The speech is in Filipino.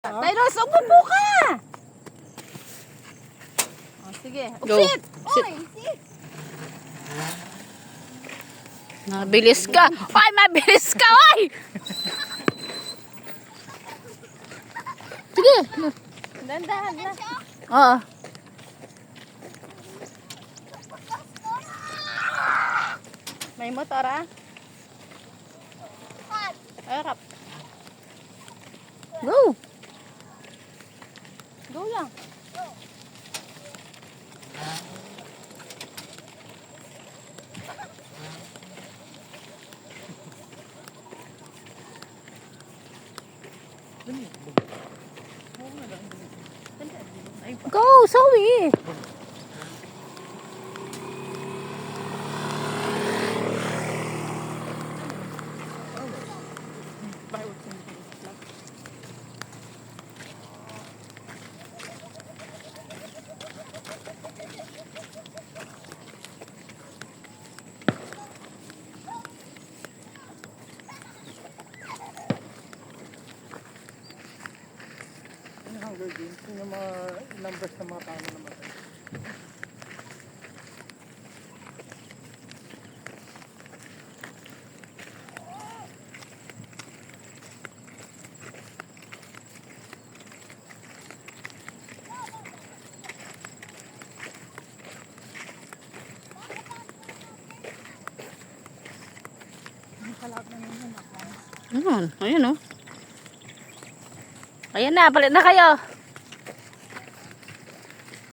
Tyros, umupo ka! Oh, sige. Go. Sit! Sit. Oy, sit! Mabilis ka. Ay, mabilis ka, oy! Sige. Dandahan na. Oo. May motor, ah? Harap. Go. Go lang. Go, Zoe. Hunger Games, yung mga numbers ng mga tao naman. Ayan, oh. Ayan na, palit na kayo.